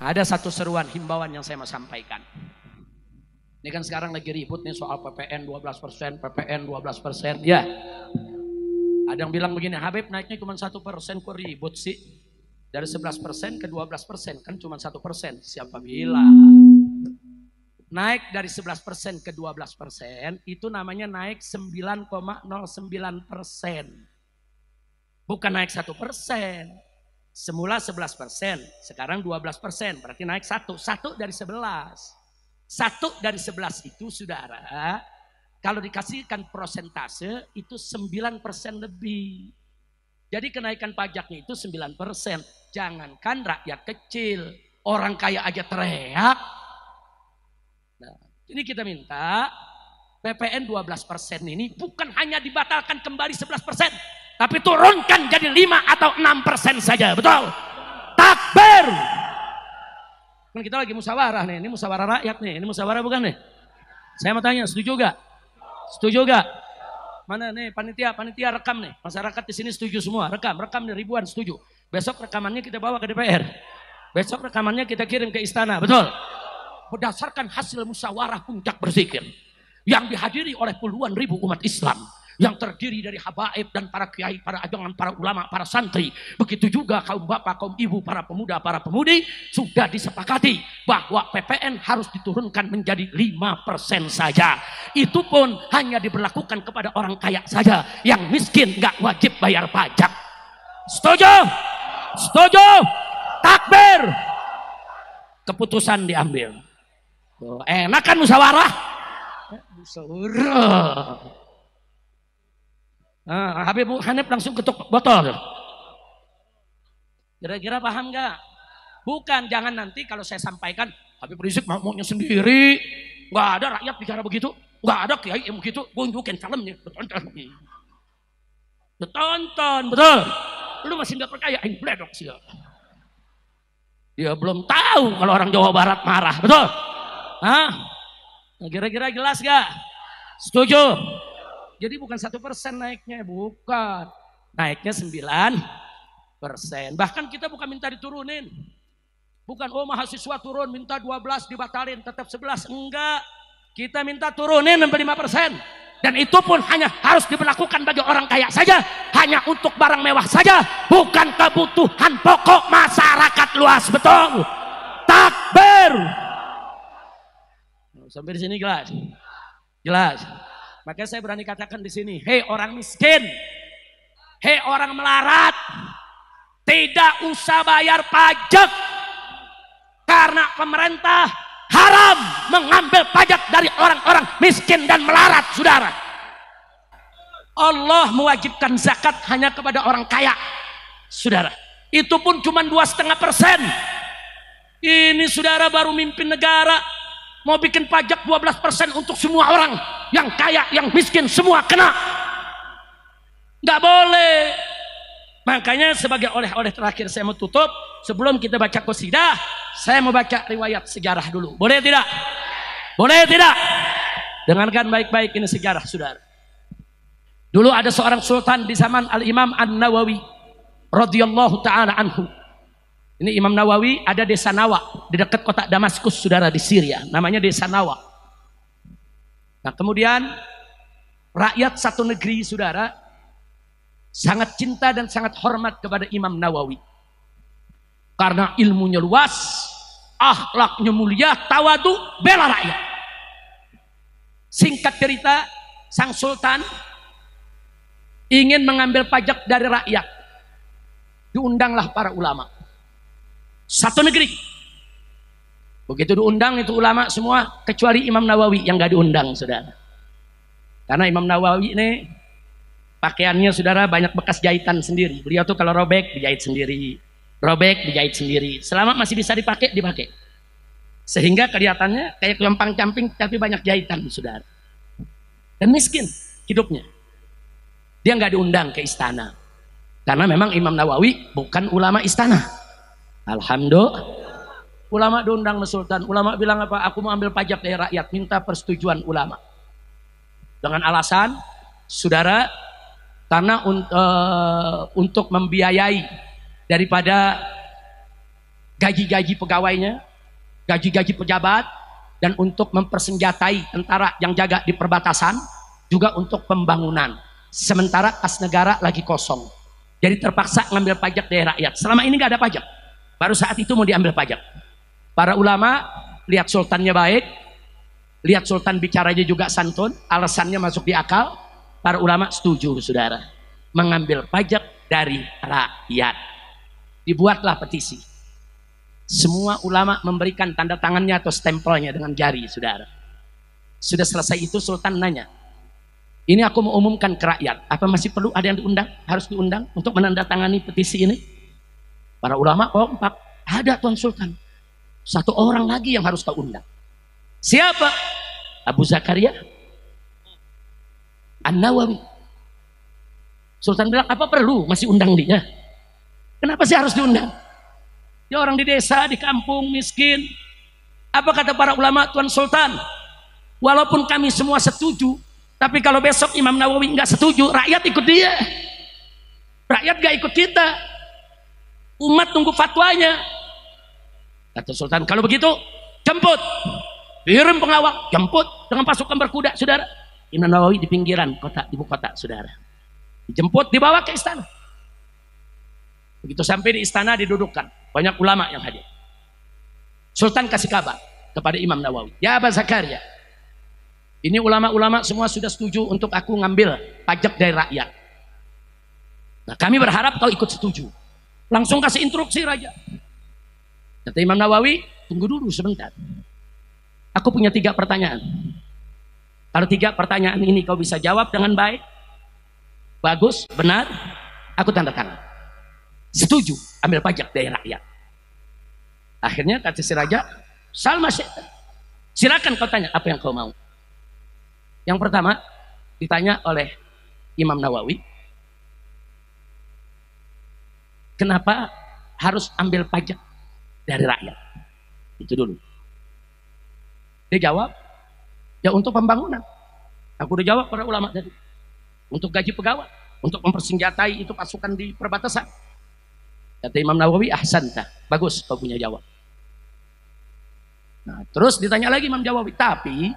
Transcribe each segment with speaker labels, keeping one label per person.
Speaker 1: Ada satu seruan himbauan yang saya mau sampaikan. Ini kan sekarang lagi ribut nih soal PPN 12%, PPN 12%. Ya. Ada yang bilang begini, Habib naiknya cuma 1%, kok ribut sih? Dari 11% ke 12% kan cuma 1%. Siapa bilang? Naik dari 11% ke 12% itu namanya naik 9,09%. Bukan naik 1%. Semula 11%, sekarang 12%, berarti naik 1 dari 11. 1 dari 11 itu saudara, kalau dikasihkan persentase itu 9% lebih. Jadi kenaikan pajaknya itu 9%. Jangankan rakyat kecil, orang kaya aja teriak. Nah, ini kita minta PPN 12% ini bukan hanya dibatalkan kembali 11%. Tapi turunkan jadi 5 atau 6% saja, betul? Takbir! Kan kita lagi musyawarah nih, ini musyawarah rakyat nih, ini musyawarah bukan nih? Saya mau tanya, setuju gak? Setuju gak? Mana nih panitia rekam nih, masyarakat di sini setuju semua, rekam nih ribuan setuju. Besok rekamannya kita bawa ke DPR, besok rekamannya kita kirim ke istana, betul? Berdasarkan hasil musyawarah puncak berzikir yang dihadiri oleh puluhan ribu umat Islam, yang terdiri dari habaib dan para kiai, para ajongan, para ulama, para santri. Begitu juga kaum bapak, kaum ibu, para pemuda, para pemudi. Sudah disepakati bahwa PPN harus diturunkan menjadi 5% saja. Itu pun hanya diberlakukan kepada orang kaya saja. Yang miskin gak wajib bayar pajak. Setuju? Setuju? Takbir! Keputusan diambil. Enak kan musyawarah? Musyawarah. Habib Hanif langsung ketuk botol. Kira-kira paham gak? Bukan, jangan nanti kalau saya sampaikan Habib Rizik maunya sendiri. Gak ada rakyat bicara begitu. Gak ada kiai yang begitu. Tunjukin filmnya. Betonton, betul. Lu masih gak percaya? Bledok sih. Dia belum tahu kalau orang Jawa Barat marah, betul? Kira-kira jelas gak? Setuju? Jadi bukan 1% naiknya, bukan. Naiknya 9%. Bahkan kita bukan minta diturunin. Bukan, oh mahasiswa turun, minta 12 dibatalin, tetap 11. Enggak. Kita minta turunin 5%. Dan itu pun hanya harus diberlakukan bagi orang kaya saja. Hanya untuk barang mewah saja. Bukan kebutuhan pokok masyarakat luas, betul? Takbir! Sampai di sini jelas? Jelas? Makanya saya berani katakan di sini, hei orang miskin, hei orang melarat, tidak usah bayar pajak karena pemerintah haram mengambil pajak dari orang-orang miskin dan melarat, saudara. Allah mewajibkan zakat hanya kepada orang kaya, saudara. Itu pun cuma 2,5%. Ini saudara baru mimpin negara. Mau bikin pajak 12% untuk semua orang. Yang kaya, yang miskin, semua kena. Nggak boleh. Makanya sebagai oleh-oleh terakhir saya mau tutup. Sebelum kita baca qasidah, saya mau baca riwayat sejarah dulu. Boleh tidak? Boleh tidak? Dengarkan baik-baik ini sejarah, saudara. Dulu ada seorang sultan di zaman Al-Imam An-Nawawi radhiyallahu ta'ala anhu. Ini Imam Nawawi ada desa Nawa di dekat kota Damaskus, saudara, di Syria. Namanya desa Nawa. Nah kemudian rakyat satu negeri, saudara, sangat cinta dan sangat hormat kepada Imam Nawawi. Karena ilmunya luas, akhlaknya mulia, tawadu, bela rakyat. Singkat cerita, sang sultan ingin mengambil pajak dari rakyat. Diundanglah para ulama. Satu negeri. Begitu diundang itu ulama semua kecuali Imam Nawawi yang gak diundang, saudara. Karena Imam Nawawi ini pakaiannya, saudara, banyak bekas jahitan sendiri. Beliau tuh kalau robek dijahit sendiri, robek dijahit sendiri. Selama masih bisa dipakai, dipakai. Sehingga kelihatannya kayak kelempang-camping tapi banyak jahitan, saudara. Dan miskin hidupnya. Dia nggak diundang ke istana. Karena memang Imam Nawawi bukan ulama istana. Alhamdulillah. Ulama diundang ke sultan. Ulama bilang apa? Aku mau ambil pajak dari rakyat. Minta persetujuan ulama. Dengan alasan, saudara, karena untuk membiayai daripada gaji-gaji pegawainya, gaji-gaji pejabat, dan untuk mempersenjatai tentara yang jaga di perbatasan, juga untuk pembangunan. Sementara kas negara lagi kosong. Jadi terpaksa ngambil pajak dari rakyat. Selama ini nggak ada pajak. Baru saat itu mau diambil pajak. Para ulama lihat sultannya baik, lihat sultan bicaranya juga santun, alasannya masuk di akal. Para ulama setuju, saudara, mengambil pajak dari rakyat. Dibuatlah petisi. Semua ulama memberikan tanda tangannya atau stempelnya dengan jari, saudara. Sudah selesai itu sultan nanya, ini aku mau umumkan ke rakyat, apa masih perlu ada yang diundang? Harus diundang untuk menandatangani petisi ini? Para ulama kompak, ada Tuan Sultan. Satu orang lagi yang harus kau undang. Siapa? Abu Zakaria An-Nawawi. Sultan bilang, apa perlu masih undang dia? Kenapa sih harus diundang? Dia orang di desa, di kampung, miskin. Apa kata para ulama? Tuan Sultan, walaupun kami semua setuju, tapi kalau besok Imam Nawawi nggak setuju, rakyat ikut dia. Rakyat gak ikut kita. Umat tunggu fatwanya. Kata Sultan, kalau begitu jemput. Kirim pengawal, jemput dengan pasukan berkuda, saudara. Imam Nawawi di pinggiran kota, ibu kota, saudara. Dijemput, dibawa ke istana. Begitu sampai di istana didudukkan. Banyak ulama yang hadir. Sultan kasih kabar kepada Imam Nawawi. Ya Abu Zakaria, ini ulama-ulama semua sudah setuju untuk aku ngambil pajak dari rakyat. Nah, kami berharap kau ikut setuju. Langsung kasih instruksi raja. Kata Imam Nawawi, tunggu dulu sebentar. Aku punya 3 pertanyaan. Kalau 3 pertanyaan ini kau bisa jawab dengan baik, bagus, benar, aku tanda tangan. Setuju ambil pajak dari rakyat. Akhirnya kata si raja, Salma Syaitan, silakan kau tanya apa yang kau mau. Yang pertama ditanya oleh Imam Nawawi, kenapa harus ambil pajak dari rakyat? Itu dulu. Dia jawab, ya untuk pembangunan. Aku udah jawab para ulama tadi. Untuk gaji pegawai, untuk mempersenjatai itu pasukan di perbatasan. Kata Imam Nawawi, ahsanta, bagus kau punya jawab. Nah, terus ditanya lagi Imam Nawawi, tapi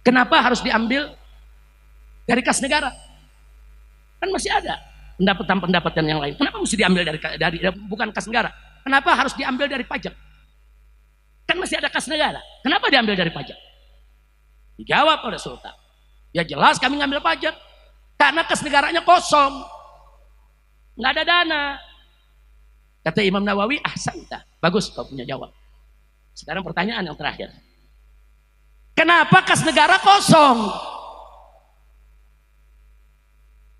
Speaker 1: kenapa harus diambil dari kas negara? Kan masih ada pendapatan-pendapatan yang lain. Kenapa mesti diambil dari bukan kas negara? Kenapa harus diambil dari pajak? Kan masih ada kas negara. Kenapa diambil dari pajak? Dijawab oleh Sultan, ya jelas kami ngambil pajak karena kas negaranya kosong, nggak ada dana. Kata Imam Nawawi, ahsanta, bagus kau punya jawab. Sekarang pertanyaan yang terakhir, kenapa kas negara kosong?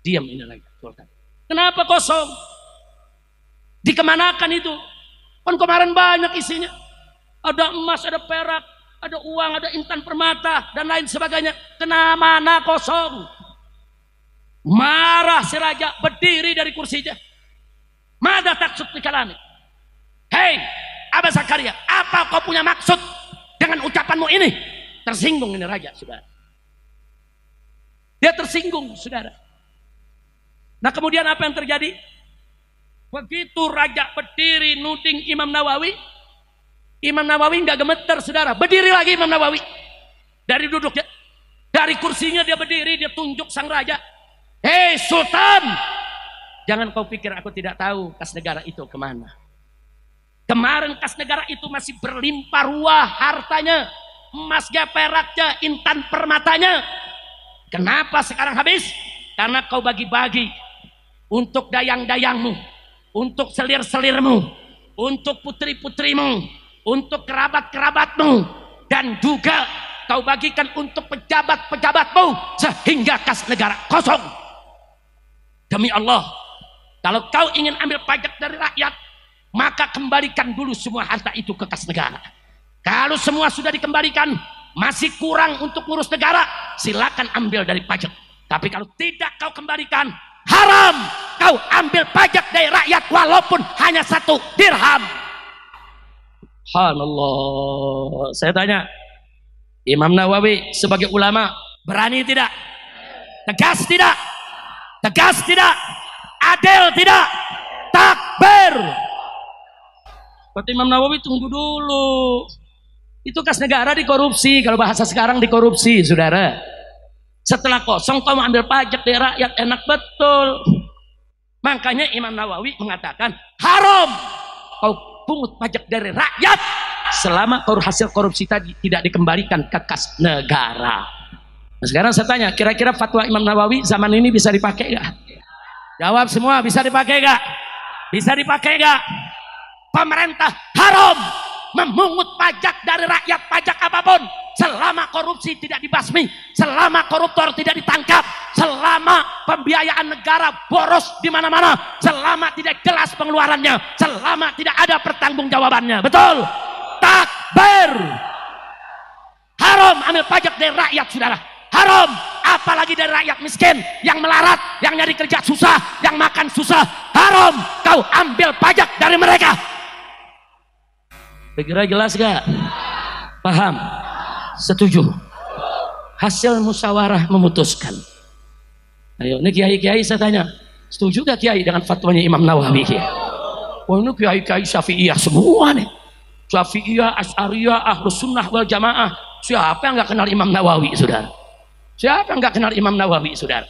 Speaker 1: Diam ini lagi Sultan. Kenapa kosong? Dikemanakan itu? Kan kemarin banyak isinya. Ada emas, ada perak, ada uang, ada intan permata, dan lain sebagainya. Kemana kosong? Marah si raja, berdiri dari kursinya. Mada taksud di kalami. Hei Abu Zakaria, apa kau punya maksud dengan ucapanmu ini? Tersinggung ini raja, saudara. Dia tersinggung, saudara. Nah kemudian apa yang terjadi? Begitu raja berdiri nuding Imam Nawawi nggak gemeter, saudara. Berdiri lagi Imam Nawawi dari duduknya, dari kursinya dia berdiri, dia tunjuk sang raja. Hei Sultan, jangan kau pikir aku tidak tahu kas negara itu kemana. Kemarin kas negara itu masih berlimpah ruah hartanya, emasnya, peraknya, intan permatanya. Kenapa sekarang habis? Karena kau bagi-bagi untuk dayang-dayangmu, untuk selir-selirmu, untuk putri-putrimu, untuk kerabat-kerabatmu, dan juga kau bagikan untuk pejabat-pejabatmu, sehingga kas negara kosong. Demi Allah, kalau kau ingin ambil pajak dari rakyat, maka kembalikan dulu semua harta itu ke kas negara. Kalau semua sudah dikembalikan, masih kurang untuk ngurus negara, silakan ambil dari pajak. Tapi kalau tidak kau kembalikan, haram kau ambil pajak dari rakyat walaupun hanya 1 dirham. Subhanallah. Saya tanya, Imam Nawawi sebagai ulama berani tidak? Tegas tidak? Tegas tidak? Adil tidak? Takbir. Kata Imam Nawawi, tunggu dulu. Itu kas negara dikorupsi, kalau bahasa sekarang dikorupsi, saudara. Setelah kosong kau ambil pajak dari rakyat, enak betul. Makanya Imam Nawawi mengatakan haram kau pungut pajak dari rakyat selama hasil korupsi tadi tidak dikembalikan ke kas negara. Nah, sekarang saya tanya, kira-kira fatwa Imam Nawawi zaman ini bisa dipakai gak? Jawab semua, bisa dipakai gak? Bisa dipakai gak? Pemerintah haram memungut pajak dari rakyat, pajak apapun, selama korupsi tidak dibasmi, selama koruptor tidak ditangkap, selama pembiayaan negara boros di mana-mana, selama tidak jelas pengeluarannya, selama tidak ada pertanggungjawabannya. Betul? Takbir. Haram ambil pajak dari rakyat, saudara. Haram, apalagi dari rakyat miskin yang melarat, yang nyari kerja susah, yang makan susah. Haram kau ambil pajak dari mereka. Kira jelas gak? Paham? Setuju? Hasil musyawarah memutuskan. Ayo, ini kiai-kiai saya tanya, setuju gak kiai dengan fatwanya Imam Nawawi? Wah, ini kiai-kiai Syafi'iyah semua nih. Syafi'iyah, Asy'ariyah, Ahlus Sunnah wal Jamaah. Siapa yang gak kenal Imam Nawawi, saudara? Siapa yang gak kenal Imam Nawawi, saudara?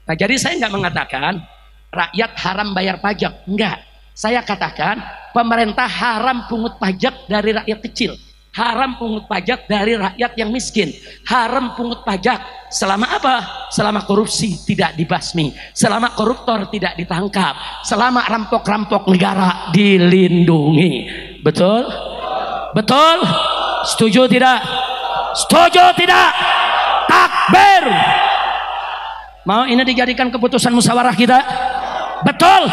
Speaker 1: Nah, jadi saya nggak mengatakan rakyat haram bayar pajak, enggak. Saya katakan pemerintah haram pungut pajak dari rakyat kecil, haram pungut pajak dari rakyat yang miskin, haram pungut pajak selama apa? Selama korupsi tidak dibasmi, selama koruptor tidak ditangkap, selama rampok-rampok negara dilindungi. Betul? Betul? Setuju tidak? Setuju tidak? Takbir. Mau ini dijadikan keputusan musyawarah kita? Betul?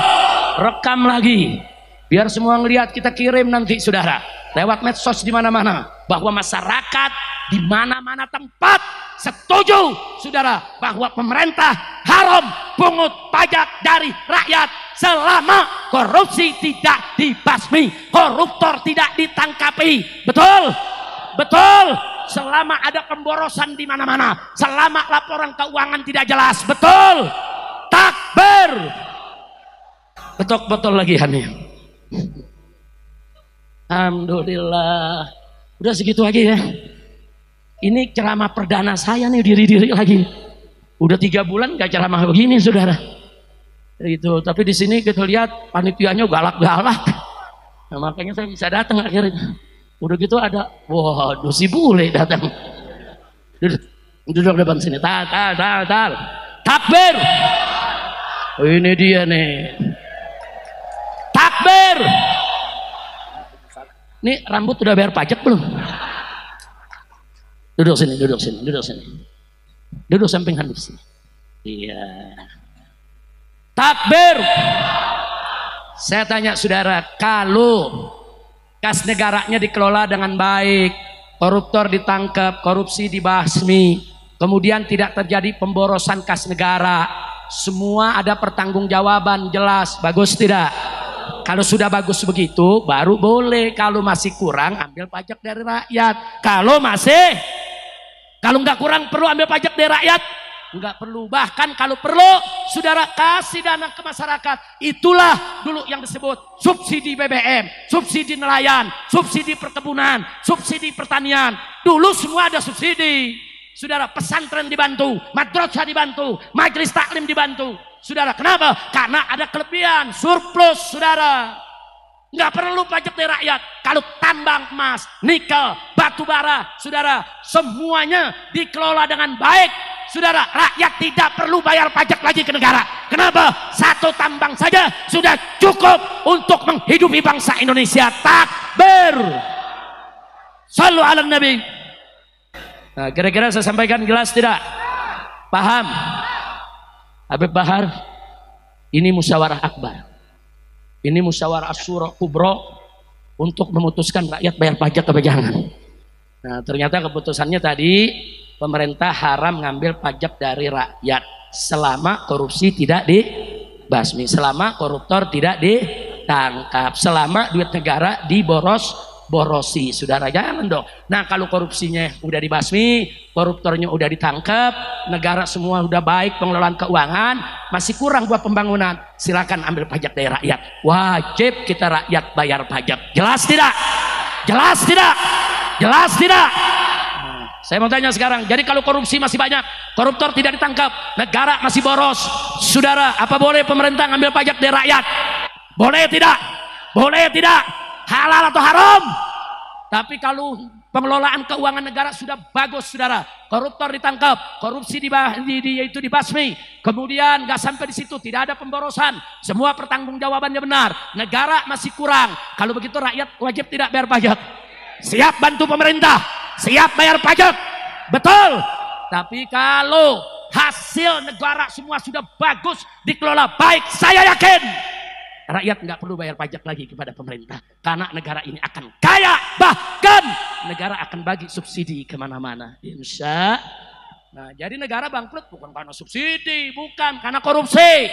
Speaker 1: Rekam lagi biar semua ngelihat, kita kirim nanti saudara lewat medsos di mana-mana bahwa masyarakat di mana-mana tempat setuju saudara bahwa pemerintah haram pungut pajak dari rakyat selama korupsi tidak dibasmi, koruptor tidak ditangkapi. Betul? Betul? Selama ada pemborosan di mana-mana, selama laporan keuangan tidak jelas. Betul? Takbir. Betul-betul lagi Hani. Alhamdulillah. Udah segitu aja ya. Ini ceramah perdana saya nih, diri-diri lagi. Udah 3 bulan gak ceramah begini saudara. Itu. Tapi di sini kita lihat panitianya galak-galak. Nah, makanya saya bisa datang akhirnya. Udah gitu ada, waduh si bule datang. Duduk depan sini. Takbir. Oh, ini dia nih. Takbir. Nih rambut udah bayar pajak belum? Duduk sini, duduk sini, duduk sini. Duduk samping Hanif sini. Iya. Takbir. Saya tanya saudara, kalau kas negaranya dikelola dengan baik, koruptor ditangkap, korupsi dibasmi, kemudian tidak terjadi pemborosan kas negara, semua ada pertanggungjawaban jelas, bagus tidak? Kalau sudah bagus begitu baru boleh. Kalau masih kurang ambil pajak dari rakyat. Kalau nggak kurang perlu ambil pajak dari rakyat, nggak perlu. Bahkan kalau perlu saudara kasih dana ke masyarakat. Itulah dulu yang disebut subsidi BBM, subsidi nelayan, subsidi perkebunan, subsidi pertanian. Dulu semua ada subsidi. Saudara, pesantren dibantu, madrasah dibantu, majelis taklim dibantu. Saudara, kenapa? Karena ada kelebihan, surplus, saudara. Nggak perlu pajak dari rakyat. Kalau tambang emas, nikel, batu bara, saudara, semuanya dikelola dengan baik. Saudara, rakyat tidak perlu bayar pajak lagi ke negara. Kenapa? Satu tambang saja sudah cukup untuk menghidupi bangsa Indonesia. Takbir. Shallu ala Nabi. Nah, kira-kira saya sampaikan jelas tidak? Paham? Habib Bahar, ini musyawarah akbar. Ini musyawarah asyura kubro untuk memutuskan rakyat bayar pajak apa jangan. Nah, ternyata keputusannya tadi pemerintah haram ngambil pajak dari rakyat selama korupsi tidak dibasmi, selama koruptor tidak ditangkap, selama duit negara borosi, saudara, jangan dong. Nah kalau korupsinya udah dibasmi, koruptornya udah ditangkap, negara semua udah baik, pengelolaan keuangan, masih kurang buat pembangunan, silakan ambil pajak dari rakyat. Wajib kita rakyat bayar pajak. Jelas tidak? Jelas tidak? Jelas tidak? Nah, saya mau tanya sekarang, jadi kalau korupsi masih banyak, koruptor tidak ditangkap, negara masih boros, saudara, apa boleh pemerintah ngambil pajak dari rakyat? Boleh tidak? Boleh tidak? Halal atau haram? Tapi kalau pengelolaan keuangan negara sudah bagus, saudara, koruptor ditangkap, korupsi itu dibasmi, kemudian nggak sampai di situ, tidak ada pemborosan, semua pertanggungjawabannya benar, negara masih kurang. Kalau begitu rakyat wajib tidak bayar pajak? Siap bantu pemerintah, siap bayar pajak, betul. Tapi kalau hasil negara semua sudah bagus, dikelola baik, saya yakin rakyat nggak perlu bayar pajak lagi kepada pemerintah, karena negara ini akan kaya, bahkan negara akan bagi subsidi kemana-mana, insya. Nah, jadi negara bangkrut bukan karena subsidi, bukan karena korupsi.